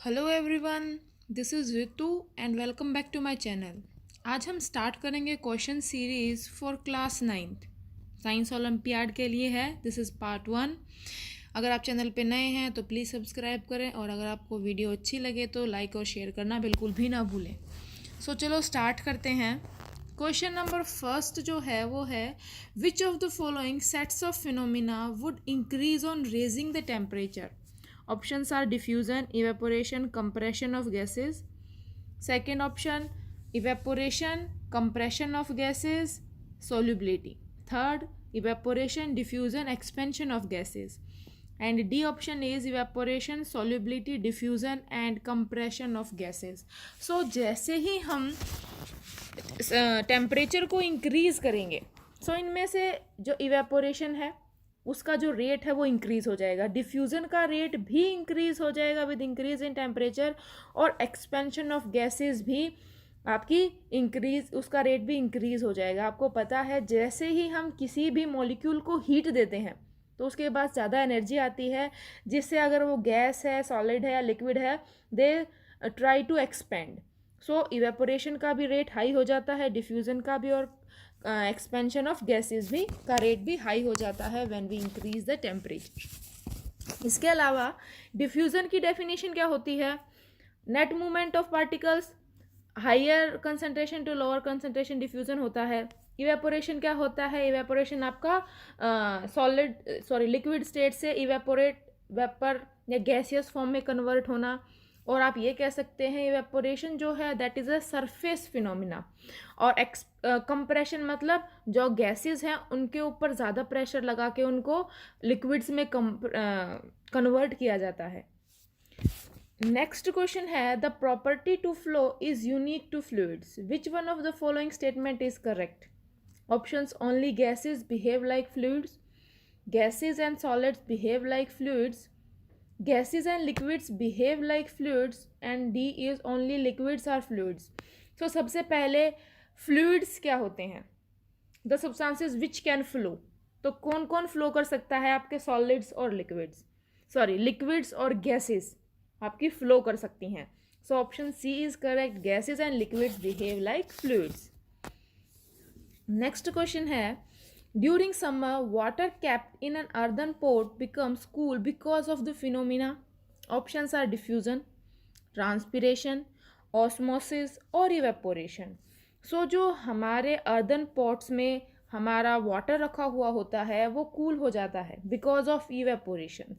Hello everyone, this is Ritu and welcome back to my channel. आज हम start करेंगे question series for class ninth science olympiad के लिए है। This is part one. अगर आप चैनल पे नए हैं तो प्लीज़ सब्सक्राइब करें और अगर आपको वीडियो अच्छी लगे तो लाइक और शेयर करना बिल्कुल भी ना भूलें। चलो स्टार्ट करते हैं। क्वेश्चन नंबर फर्स्ट जो है वो है, विच of the following sets of phenomena would increase on raising the temperature? Options are diffusion, evaporation, compression of gases. Second option, evaporation, compression of gases, solubility. Third, evaporation, diffusion, expansion of gases. And D option is evaporation, solubility, diffusion and compression of gases. So जैसे ही हम temperature को increase करेंगे, इनमें से जो evaporation है उसका जो रेट है वो इंक्रीज हो जाएगा, डिफ्यूज़न का रेट भी इंक्रीज हो जाएगा विद इंक्रीज इन टेम्परेचर, और एक्सपेंशन ऑफ गैसेस भी आपकी इंक्रीज, उसका रेट भी इंक्रीज हो जाएगा। आपको पता है जैसे ही हम किसी भी मॉलिक्यूल को हीट देते हैं तो उसके पास ज़्यादा एनर्जी आती है, जिससे अगर वो गैस है, सॉलिड है या लिक्विड है, they try to expand. Evaporation का भी रेट हाई हो जाता है, डिफ्यूज़न का भी, और एक्सपेंशन ऑफ गैसेस भी का रेट भी हाई हो जाता है when we increase the temperature. इसके अलावा डिफ्यूज़न की डेफिनेशन क्या होती है? Net movement of particles, higher concentration to lower concentration diffusion होता है। इवेपोरेशन क्या होता है? इवेपोरेशन आपका लिक्विड स्टेट से इवेपोरेट, वेपर या गैसियस फॉर्म में कन्वर्ट होना। और आप ये कह सकते हैं इवेपोरेशन जो है that is a surface phenomena. और कंप्रेशन मतलब जो गैसेस हैं उनके ऊपर ज़्यादा प्रेशर लगा के उनको लिक्विड्स में कन्वर्ट किया जाता है। नेक्स्ट क्वेश्चन है, the property to flow is unique to fluids, which one of the following statement is correct? Options, only gases behave like fluids, gases and solids behave like fluids, gases and liquids behave like fluids, and D is only liquids are fluids. So सबसे पहले fluids क्या होते हैं? The substances which can flow. तो कौन कौन flow कर सकता है? आपके solids और liquids और gases आपकी फ्लो कर सकती हैं। So option C is correct. Gases and liquids behave like fluids. Next question है, during summer, water kept in an earthen pot becomes cool because of the phenomena. Options are diffusion, transpiration, osmosis और evaporation. जो हमारे earthen pots में हमारा water रखा हुआ होता है वो cool हो जाता है because of evaporation.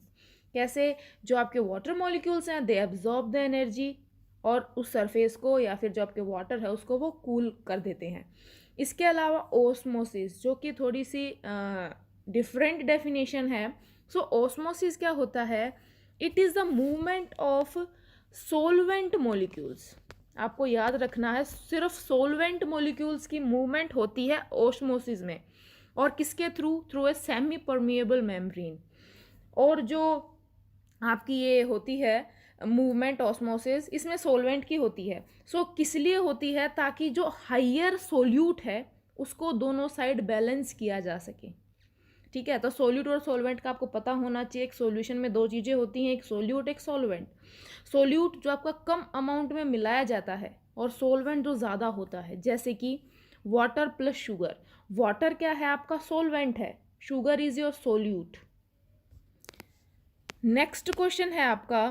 कैसे? जो आपके water molecules हैं they absorb the energy और उस surface को या फिर जो आपके water है उसको वो cool कर देते हैं। इसके अलावा ओस्मोसिस, जो कि थोड़ी सी डिफरेंट डेफिनेशन है। ओस्मोसिस क्या होता है? It is the movement of solvent molecules. आपको याद रखना है, सिर्फ सोलवेंट मॉलिक्यूल्स की मूवमेंट होती है ओस्मोसिस में। और किसके through? Through a semi permeable membrane. और जो आपकी ये होती है मूवमेंट ऑस्मोसिस, इसमें सोलवेंट की होती है। किस लिए होती है? ताकि जो हाइयर सोल्यूट है उसको दोनों साइड बैलेंस किया जा सके। ठीक है, तो सोल्यूट और सोलवेंट का आपको पता होना चाहिए। एक सोल्यूशन में दो चीज़ें होती हैं, एक सोल्यूट एक सोलवेंट। सोल्यूट जो आपका कम अमाउंट में मिलाया जाता है और सोलवेंट जो ज़्यादा होता है, जैसे कि वाटर प्लस शुगर। वाटर क्या है? आपका सोलवेंट है, sugar is your solute. Next question है आपका,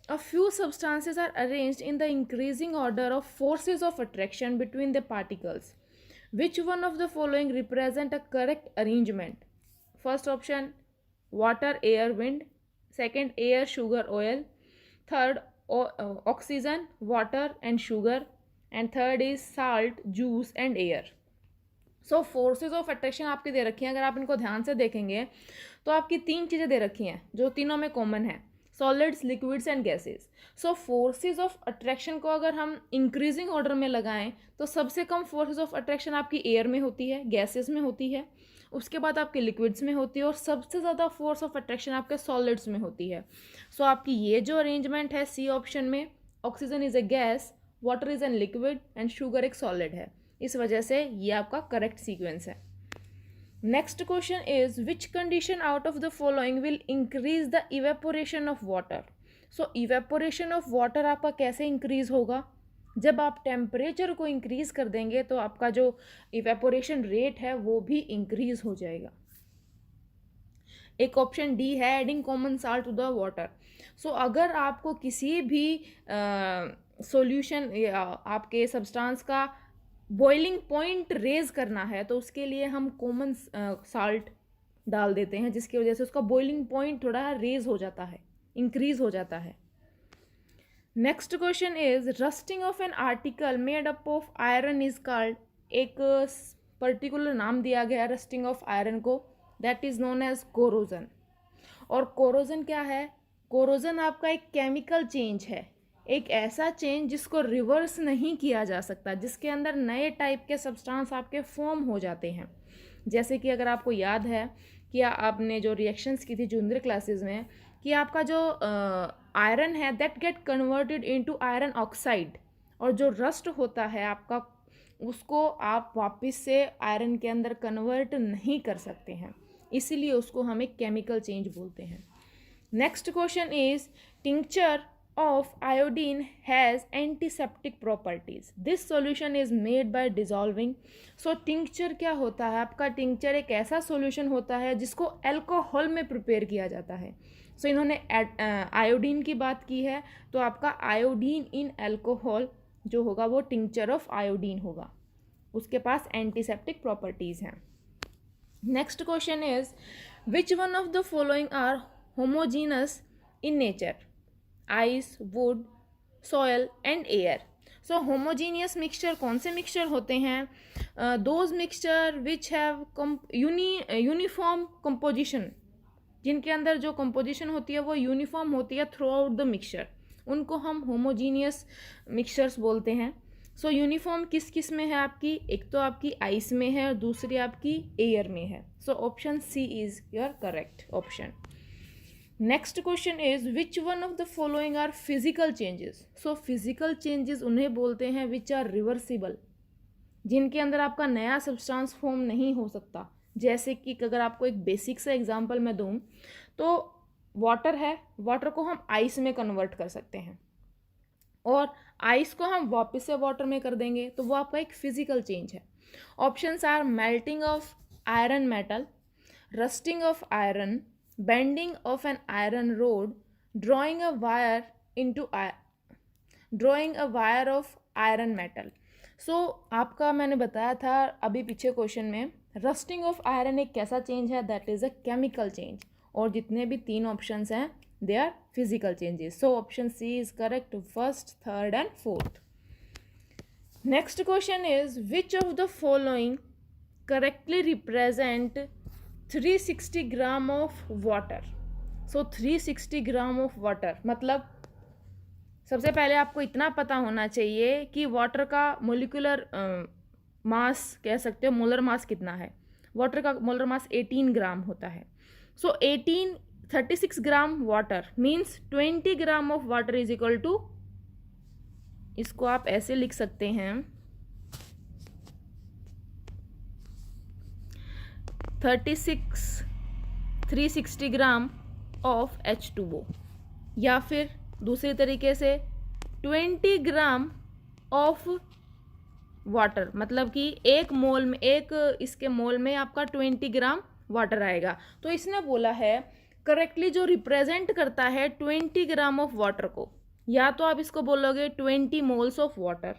a few substances are arranged in the increasing order of forces of attraction between the particles. Which one of the following represent a correct arrangement? First option, water, air, wind. Second, air, sugar, oil. Third, oxygen, water and sugar. And third is salt, juice and air. Forces of attraction आपकी दे रखी हैं। अगर आप इनको ध्यान से देखेंगे तो आपकी तीन चीज़ें दे रखी हैं जो तीनों में कॉमन है, solids, liquids and gases. Forces of attraction को अगर हम इंक्रीजिंग ऑर्डर में लगाएं तो सबसे कम फोर्सेज ऑफ अट्रैक्शन आपकी एयर में होती है, गैसेस में होती है, उसके बाद आपके लिक्विड्स में होती है, और सबसे ज़्यादा फोर्स ऑफ अट्रैक्शन आपके सॉलिड्स में होती है। आपकी ये जो अरेंजमेंट है सी ऑप्शन में, oxygen is a gas, water is an liquid and sugar एक सॉलिड है, इस वजह से ये आपका करेक्ट सीक्वेंस है। Next question is, which condition out of the following will increase the evaporation of water? So evaporation of water आपका कैसे इंक्रीज होगा? जब आप टेम्परेचर को इंक्रीज कर देंगे तो आपका जो इवेपोरेशन रेट है वो भी इंक्रीज हो जाएगा। एक ऑप्शन डी है adding common salt to the water. So अगर आपको किसी भी सॉल्यूशन या आपके सब्सटेंस का बॉइलिंग पॉइंट रेज करना है तो उसके लिए हम कॉमन साल्ट डाल देते हैं, जिसकी वजह से उसका बॉइलिंग पॉइंट थोड़ा रेज हो जाता है, इंक्रीज हो जाता है। Next question is rusting of an article made up of iron is called, एक पर्टिकुलर नाम दिया गया रस्टिंग ऑफ आयरन को, that is known as corrosion. और कोरोजन क्या है? कोरोजन आपका एक केमिकल चेंज है, एक ऐसा चेंज जिसको रिवर्स नहीं किया जा सकता, जिसके अंदर नए टाइप के सब्सटेंस आपके फॉर्म हो जाते हैं। जैसे कि अगर आपको याद है कि आपने जो रिएक्शंस की थी जूनियर क्लासेस में, कि आपका जो आयरन है that get converted into iron oxide, और जो रस्ट होता है आपका उसको आप वापस से आयरन के अंदर कन्वर्ट नहीं कर सकते हैं, इसीलिए उसको हम एक केमिकल चेंज बोलते हैं। Next question is tincture of iodine has antiseptic properties. This solution is made by dissolving. So tincture क्या होता है? आपका tincture एक ऐसा solution होता है जिसको अल्कोहल में प्रिपेयर किया जाता है। So इन्होंने आयोडीन की बात की है, तो आपका आयोडीन इन अल्कोहल जो होगा वो tincture of iodine होगा, उसके पास एंटीसेप्टिक प्रॉपर्टीज हैं। Next question is which one of the following are homogenous in nature? Ice, wood, soil and air. So homogeneous mixture कौन से मिक्सचर होते हैं? Those mixture which have uniform composition, जिनके अंदर जो कंपोजिशन होती है वो यूनिफॉर्म होती है थ्रू आउट द मिक्सचर, उनको हम होमोजीनियस मिक्सचर्स बोलते हैं। सो यूनिफॉर्म किस किस में है आपकी? एक तो आपकी आइस में है और दूसरी आपकी एयर में है। So option C is your correct option. Next question is which one of the following are physical changes? So physical changes उन्हें बोलते हैं विच आर रिवर्सिबल, जिनके अंदर आपका नया सब्सटेंस फॉर्म नहीं हो सकता। जैसे कि अगर आपको एक बेसिक सा एग्जांपल मैं दूं तो वाटर है, वाटर को हम आइस में कन्वर्ट कर सकते हैं और आइस को हम वापस से वाटर में कर देंगे, तो वो आपका एक फिजिकल चेंज है। Options are melting of iron metal, rusting of iron, bending of an iron rod, drawing a wire of iron metal. So आपका मैंने बताया था अभी पीछे क्वेश्चन में, रस्टिंग ऑफ आयरन एक कैसा चेंज है? That is a chemical change, और जितने भी तीन ऑप्शंस हैं they are physical changes. So option C is correct, first, third and fourth. Next question is which of the following correctly represent 360 gram of water? So 360 gram of water मतलब सबसे पहले आपको इतना पता होना चाहिए कि वाटर का मोलिकुलर मास कह सकते हो, मोलर मास कितना है? वाटर का मोलर मास 18 ग्राम होता है। So 36 gram water means 20 gram of water is equal to, इसको आप ऐसे लिख सकते हैं 360 ग्राम ऑफ H2O, या फिर दूसरे तरीके से 20 ग्राम ऑफ वाटर, मतलब कि एक मोल में, एक इसके मोल में आपका 20 ग्राम वाटर आएगा। तो इसने बोला है करेक्टली जो रिप्रेजेंट करता है 20 ग्राम ऑफ वाटर को, या तो आप इसको बोलोगे 20 मोल्स ऑफ वाटर,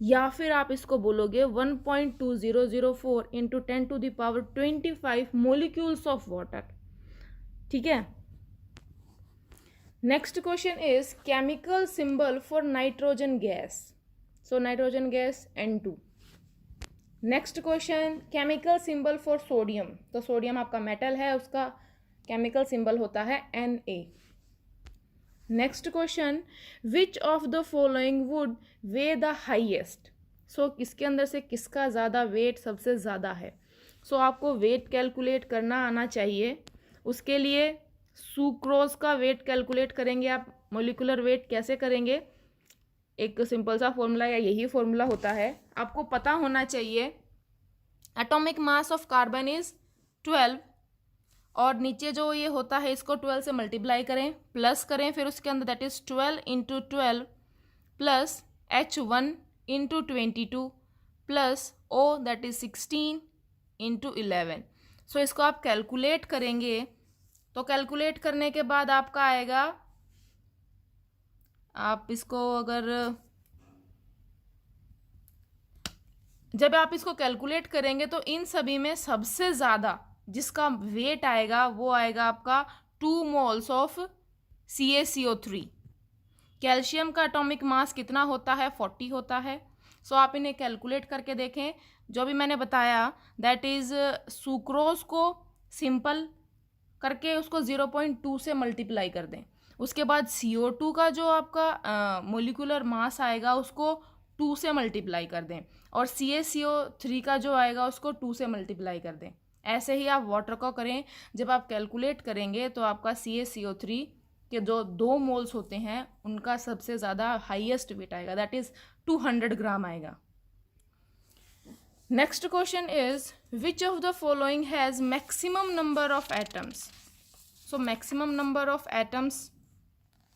या फिर आप इसको बोलोगे 1.2004 इंटू 10⁻25 मोलिक्यूल्स ऑफ वाटर। ठीक है। Next question is chemical symbol for nitrogen gas. So nitrogen gas N2। Next question chemical symbol for sodium, तो सोडियम आपका मेटल है, उसका केमिकल सिंबल होता है Na। Next question which of the following would weigh the highest? So इसके अंदर से किसका ज़्यादा वेट सबसे ज़्यादा है? सो आपको वेट कैलकुलेट करना आना चाहिए। उसके लिए सुक्रोज का वेट कैलकुलेट करेंगे आप। मोलिकुलर वेट कैसे करेंगे? एक सिंपल सा फॉर्मूला या यही फॉर्मूला होता है, आपको पता होना चाहिए। Atomic mass of carbon is 12 और नीचे जो ये होता है इसको 12 से मल्टीप्लाई करें, प्लस करें फिर उसके अंदर, that is 12 into 12 plus H1 into 22 plus O that is 16 into 11। सो इसको आप कैलकुलेट करेंगे तो कैलकुलेट करने के बाद आपका आएगा, आप इसको अगर जब आप इसको कैलकुलेट करेंगे तो इन सभी में सबसे ज़्यादा जिसका वेट आएगा वो आएगा आपका 2 मोल्स ऑफ CaCO3। कैल्शियम का एटॉमिक मास कितना होता है? 40 होता है। सो आप इन्हें कैलकुलेट करके देखें। जो भी मैंने बताया दैट इज़ सुक्रोज को सिंपल करके उसको 0.2 से मल्टीप्लाई कर दें, उसके बाद CO2 का जो आपका मोलिकुलर मास आएगा उसको 2 से मल्टीप्लाई कर दें, और CaCO3 का जो आएगा उसको 2 से मल्टीप्लाई कर दें। ऐसे ही आप वाटर को करें। जब आप कैलकुलेट करेंगे तो आपका CaCO3 के जो 2 मोल्स होते हैं उनका सबसे ज़्यादा हाईएस्ट वेट आएगा, दैट इज़ 200 ग्राम आएगा। Next question is which of the following has maximum number of atoms. So maximum number of atoms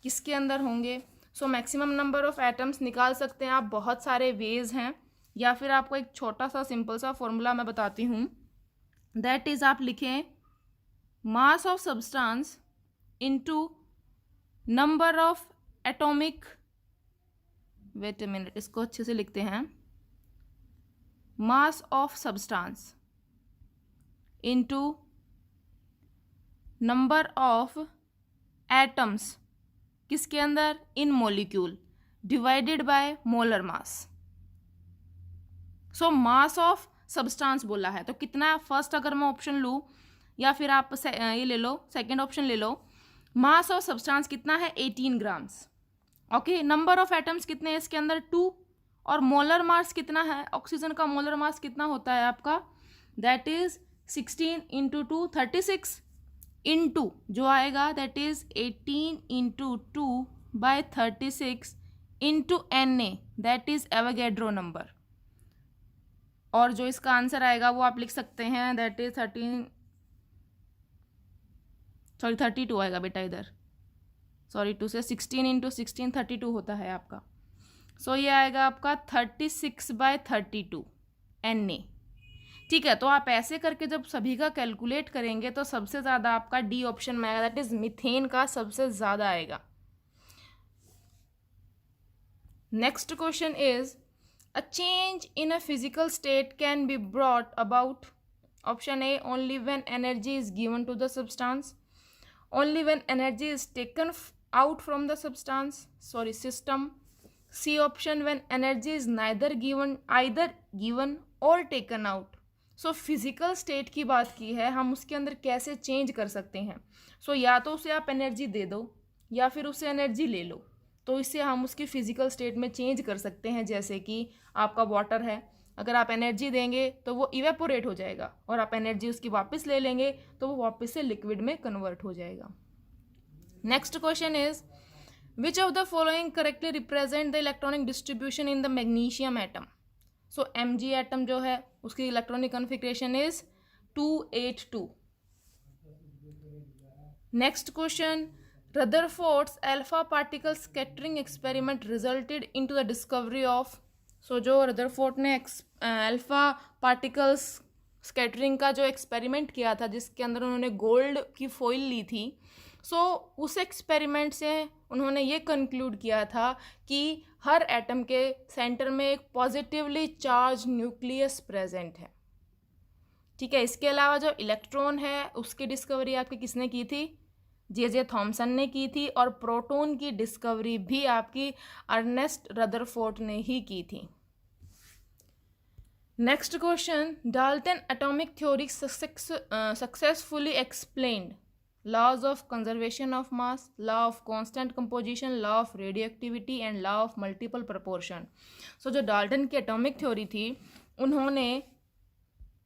किसके अंदर होंगे? So maximum number of atoms निकाल सकते हैं आप, बहुत सारे वेज हैं, या फिर आपको एक छोटा सा सिंपल सा फॉर्मूला मैं बताती हूँ। दैट इज़ आप लिखें mass of substance into number of atomic, wait a minute, इसको अच्छे से लिखते हैं, mass of substance into number of atoms किसके अंदर? In molecule divided by molar mass. So mass of substance बोला है तो कितना? फर्स्ट अगर मैं ऑप्शन लूँ या फिर आप ये ले लो, सेकंड ऑप्शन ले लो, मास ऑफ सब्सटेंस कितना है? 18 grams. Okay, number of atoms कितने हैं इसके अंदर? 2, और मोलर मास कितना है? ऑक्सीजन का मोलर मास कितना होता है आपका? दैट इज 16 इंटू 2 36 इंटू जो आएगा that is 18 into 2 by 36 into Na, that is Avogadro number. और जो इसका आंसर आएगा वो आप लिख सकते हैं, दैट इज 32 आएगा बेटा इधर, सॉरी 2 से 16 इंटू 16 32 होता है आपका। सो ये आएगा आपका 36/32 Na। ठीक है, तो आप ऐसे करके जब सभी का कैलकुलेट करेंगे तो सबसे ज़्यादा आपका डी ऑप्शन में आएगा, दैट इज मीथेन का सबसे ज़्यादा आएगा। Next question is a change in a physical state can be brought about. Option A only when energy is given to the substance, only when energy is taken out from the substance, sorry system. C option when energy is neither given, either given or taken out. So physical state की बात की है, हम उसके अंदर कैसे change कर सकते हैं। So या तो उसे आप एनर्जी दे दो या फिर उसे एनर्जी ले लो, तो इससे हम उसकी फिजिकल स्टेट में चेंज कर सकते हैं। जैसे कि आपका वाटर है, अगर आप एनर्जी देंगे तो वो इवेपोरेट हो जाएगा, और आप एनर्जी उसकी वापस ले लेंगे तो वो वापस से लिक्विड में कन्वर्ट हो जाएगा। Next question is which of the following correctly represent the electronic distribution in the magnesium atom. So Mg atom जो है उसकी electronic configuration is 282। Next question Rutherford's alpha particle scattering experiment resulted into the discovery of. So जो Rutherford ने alpha particles scattering का जो experiment किया था जिसके अंदर उन्होंने गोल्ड की फॉइल ली थी, उस एक्सपेरिमेंट से उन्होंने ये कंक्लूड किया था कि हर एटम के सेंटर में एक पॉजिटिवली चार्ज न्यूक्लियस प्रेजेंट है। ठीक है, इसके अलावा जो इलेक्ट्रॉन है उसकी डिस्कवरी आपकी किसने की थी? जे थॉमसन ने की थी, और प्रोटॉन की डिस्कवरी भी आपकी अर्नेस्ट रदरफोर्ड ने ही की थी। Next question Dalton atomic theory successfully explained laws of conservation of mass, law of constant composition, law of radioactivity and law of multiple proportion. So जो डाल्टन की एटॉमिक थ्योरी थी उन्होंने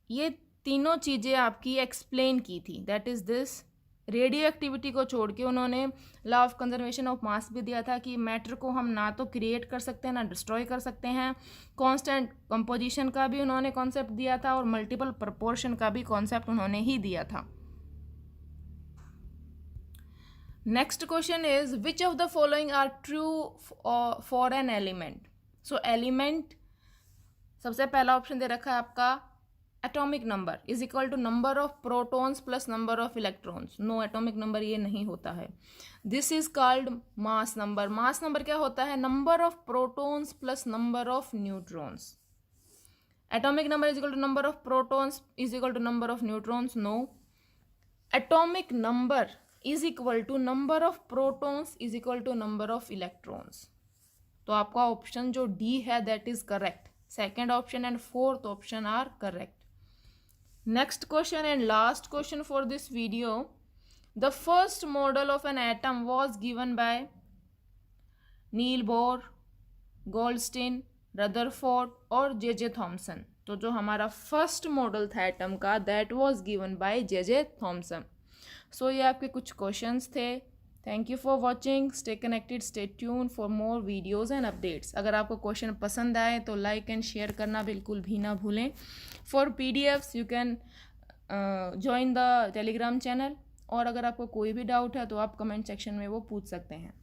ये तीनों चीज़ें आपकी एक्सप्लेन की थी, that is this. Radio activity को छोड़ के उन्होंने law of conservation of mass भी दिया था कि मैटर को हम ना तो क्रिएट कर सकते हैं ना डिस्ट्रॉय कर सकते हैं। कांस्टेंट कंपोजिशन का भी उन्होंने कॉन्सेप्ट दिया था, और मल्टीपल प्रोपोर्शन का भी कॉन्सेप्ट उन्होंने ही दिया था। Next question is which of the following are true for an element. So element, सबसे पहला ऑप्शन दे रखा है आपका atomic number is equal to number of protons plus number of electrons. No, atomic number ये नहीं होता है. This is called mass number. Mass number क्या होता है? Number of protons plus number of neutrons. Atomic number is equal to number of protons is equal to number of neutrons. No, atomic number is equal to number of protons is equal to number of electrons. तो आपका option जो D है that is correct. Second option and fourth option are correct. Next question and last question for this video. The first model of an atom was given by Niels Bohr, Goldstein, Rutherford और J.J. Thomson. तो जो हमारा first model था atom का that was given by J.J. Thomson. सो ये आपके कुछ questions थे. Thank you for watching. Stay connected, stay tune for more videos and updates. अगर आपको क्वेश्चन पसंद आए तो लाइक एंड शेयर करना बिल्कुल भी ना भूलें. For PDFs you can join the Telegram channel. और अगर आपको कोई भी डाउट है तो आप कमेंट सेक्शन में वो पूछ सकते हैं.